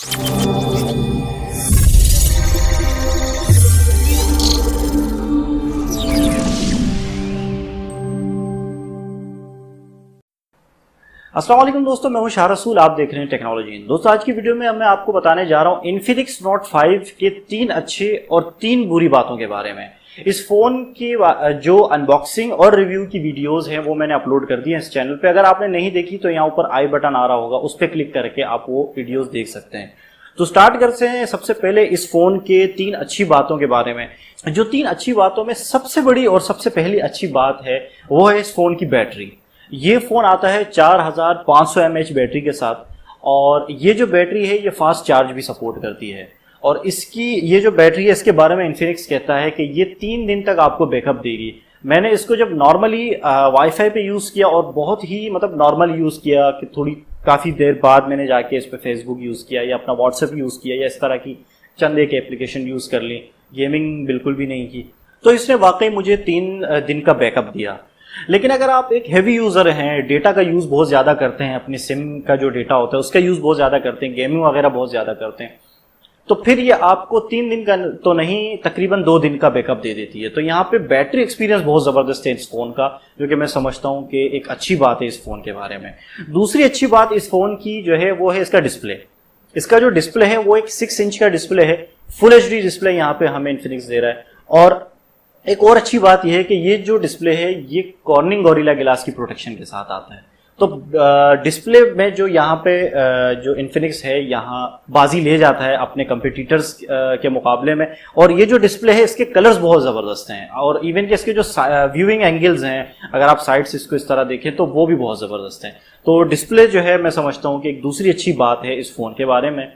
अस्सलाम वालेकुम दोस्तों, मैं हूं शाह रसूल। आप देख रहे हैं टेक्नोलॉजी। दोस्तों, आज की वीडियो में मैं आपको बताने जा रहा हूं इन्फिनिक्स नोट 5 के 3 अच्छे और 3 बुरी बातों के बारे में। इस फोन की जो अनबॉक्सिंग और रिव्यू की वीडियोस हैं वो मैंने अपलोड कर दी हैं इस चैनल पे। अगर आपने नहीं देखी तो यहाँ ऊपर आई बटन आ रहा होगा, उस पर क्लिक करके आप वो वीडियोस देख सकते हैं। तो स्टार्ट करते हैं सबसे पहले इस फोन के 3 अच्छी बातों के बारे में। जो 3 अच्छी बातों में सबसे बड़ी और सबसे पहली अच्छी बात है वो है इस फोन की बैटरी। ये फोन आता है 4500 mAh बैटरी के साथ, और ये जो बैटरी है ये फास्ट चार्ज भी सपोर्ट करती है। और इसकी ये जो बैटरी है इसके बारे में इन्फिनिक्स कहता है कि ये 3 दिन तक आपको बैकअप देगी। मैंने इसको जब नॉर्मली वाईफाई पे यूज़ किया और बहुत ही नॉर्मल यूज़ किया कि काफ़ी देर बाद मैंने जाके इस पर फेसबुक यूज़ किया या अपना व्हाट्सएप यूज़ किया या इस तरह की चंद एक एप्लीकेशन यूज़ कर ली, गेमिंग बिल्कुल भी नहीं की, तो इसने वाकई मुझे 3 दिन का बैकअप दिया। लेकिन अगर आप एक हैवी यूजर हैं, डेटा का यूज बहुत ज्यादा करते हैं, अपने सिम का जो डेटा होता है उसका यूज बहुत ज्यादा करते हैं, गेमिंग वगैरह बहुत ज्यादा करते हैं, तो फिर ये आपको 3 दिन का तो नहीं, तकरीबन 2 दिन का बैकअप दे देती है। तो यहाँ पे बैटरी एक्सपीरियंस बहुत जबरदस्त है इस फोन का, जो कि मैं समझता हूँ कि एक अच्छी बात है इस फोन के बारे में। दूसरी अच्छी बात इस फोन की जो है वो है इसका डिस्प्ले। इसका जो डिस्प्ले है वो एक 6 इंच का डिस्प्ले है, फुल HD डिस्प्ले यहाँ पे हमें इन्फिनिक्स दे रहा है। और एक और अच्छी बात यह है कि ये जो डिस्प्ले है ये कॉर्निंग गोरिल्ला ग्लास की प्रोटेक्शन के साथ आता है। तो डिस्प्ले में जो यहाँ पे जो इन्फिनिक्स है यहाँ बाजी ले जाता है अपने कंपटीटर्स के मुकाबले में। और ये जो डिस्प्ले है इसके कलर्स बहुत ज़बरदस्त हैं, और इवन कि इसके जो व्यूइंग एंगल्स हैं, अगर आप साइड से इसको इस तरह देखें तो वो भी बहुत ज़बरदस्त हैं। तो डिस्प्ले जो है मैं समझता हूँ कि एक दूसरी अच्छी बात है इस फ़ोन के बारे में।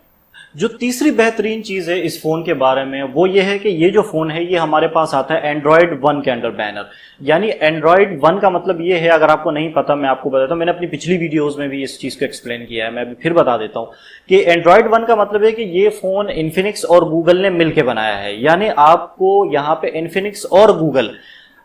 जो तीसरी बेहतरीन चीज़ है इस फ़ोन के बारे में वो ये है कि ये जो फ़ोन है ये हमारे पास आता है एंड्रॉयड 1 के अंडर बैनर। यानी एंड्रॉयड 1 का मतलब ये है, अगर आपको नहीं पता मैं आपको बताता हूँ, मैंने अपनी पिछली वीडियोस में भी इस चीज़ को एक्सप्लेन किया है, मैं अभी फिर बता देता हूँ कि एंड्रॉयड 1 का मतलब है कि ये फ़ोन इन्फिनिक्स और गूगल ने मिल के बनाया है। यानी आपको यहाँ पे इन्फिनिक्स और गूगल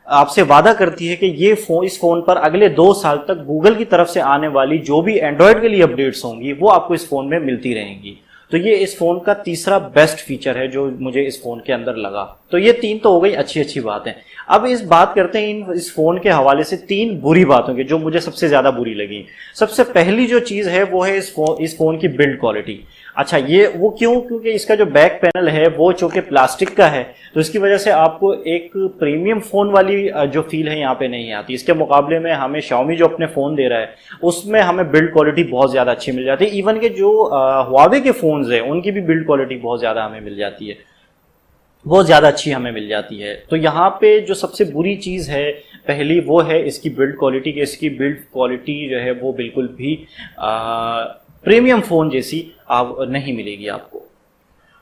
आपसे वादा करती है कि ये फोन, इस फोन पर अगले 2 साल तक गूगल की तरफ से आने वाली जो भी एंड्रॉयड के लिए अपडेट्स होंगी वो आपको इस फोन में मिलती रहेंगी। तो ये इस फोन का तीसरा बेस्ट फीचर है जो मुझे इस फोन के अंदर लगा। तो ये 3 तो हो गई अच्छी बातें। अब इस बात करते हैं इस फोन के हवाले से 3 बुरी बातों की जो मुझे सबसे ज्यादा बुरी लगी। सबसे पहली जो चीज है वो है इस फोन की बिल्ड क्वालिटी। अच्छा, ये वो क्यों? क्योंकि इसका जो बैक पैनल है वो चूंकि प्लास्टिक का है तो इसकी वजह से आपको एक प्रीमियम फोन वाली जो फील है यहाँ पे नहीं आती। इसके मुकाबले में हमें Xiaomi जो अपने फोन दे रहा है उसमें हमें बिल्ड क्वालिटी बहुत ज्यादा अच्छी मिल जाती है। इवन के जो Huawei के फोन्स है उनकी भी बिल्ड क्वालिटी बहुत ज्यादा हमें मिल जाती है, बहुत ज्यादा अच्छी हमें मिल जाती है। तो यहाँ पे जो सबसे बुरी चीज है पहली वो है इसकी बिल्ड क्वालिटी। कि इसकी बिल्ड क्वालिटी जो है वो बिल्कुल भी प्रीमियम फोन जैसी नहीं मिलेगी आपको।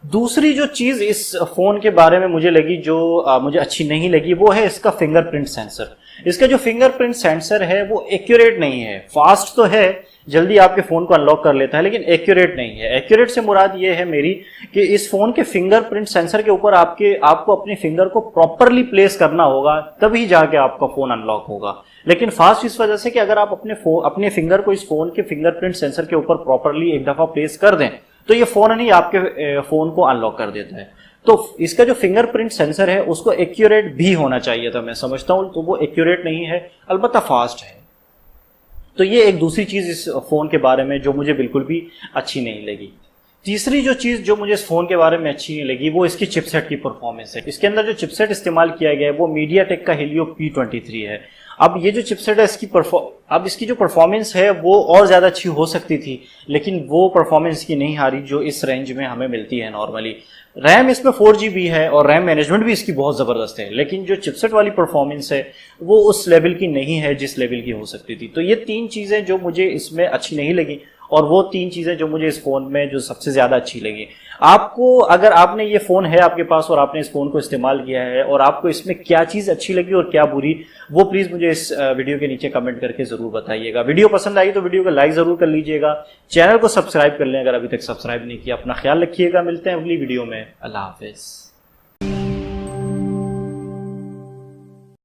दूसरी जो चीज इस फोन के बारे में मुझे लगी, जो मुझे अच्छी नहीं लगी, वो है इसका फिंगरप्रिंट सेंसर। इसका जो फिंगरप्रिंट सेंसर है वो एक्यूरेट नहीं है। फास्ट तो है, जल्दी आपके फोन को अनलॉक कर लेता है, लेकिन एक्यूरेट नहीं है। एक्यूरेट से मुराद ये है मेरी कि इस फोन के फिंगरप्रिंट सेंसर के ऊपर आपको अपने फिंगर को प्रॉपरली प्लेस करना होगा, तभी जाके आपका फोन अनलॉक होगा। लेकिन फास्ट इस वजह से कि अगर आप अपने फिंगर को इस फोन के फिंगरप्रिंट सेंसर के ऊपर प्रॉपरली एक दफा प्लेस कर दें तो ये फोन ही आपके फोन को अनलॉक कर देता है। तो इसका जो फिंगरप्रिंट सेंसर है उसको एक्यूरेट भी होना चाहिए था, मैं समझता हूं, तो वो एक्यूरेट नहीं है, अलबत्ता फास्ट है। तो ये एक दूसरी चीज इस फोन के बारे में जो मुझे बिल्कुल भी अच्छी नहीं लगी। तीसरी जो चीज जो मुझे इस फोन के बारे में अच्छी नहीं लगी वो इसकी चिपसेट की परफॉर्मेंस है। इसके अंदर जो चिपसेट इस्तेमाल किया गया है वो मीडियाटेक का Helio P23 है। अब ये जो चिपसेट है इसकी जो परफॉर्मेंस है वो और ज्यादा अच्छी हो सकती थी, लेकिन वो परफॉर्मेंस की नहीं हारी जो इस रेंज में हमें मिलती है नॉर्मली। रैम इसमें 4GB है और रैम मैनेजमेंट भी इसकी बहुत ज़बरदस्त है, लेकिन जो चिपसेट वाली परफॉर्मेंस है वो उस लेवल की नहीं है जिस लेवल की हो सकती थी। तो ये 3 चीज़ें जो मुझे इसमें अच्छी नहीं लगी, और वो 3 चीज़ें जो मुझे इस फ़ोन में जो सबसे ज़्यादा अच्छी लगी। आपको, अगर आपने ये फ़ोन है आपके पास और आपने इस फ़ोन को इस्तेमाल किया है और आपको इसमें क्या चीज़ अच्छी लगी और क्या बुरी, वो प्लीज़ मुझे इस वीडियो के नीचे कमेंट करके ज़रूर बताइएगा। वीडियो पसंद आई तो वीडियो को लाइक ज़रूर कर लीजिएगा, चैनल को सब्सक्राइब कर लें अगर अभी तक सब्सक्राइब नहीं किया। अपना ख्याल रखिएगा, मिलते हैं अगली वीडियो में। अल्लाह हाफिज़।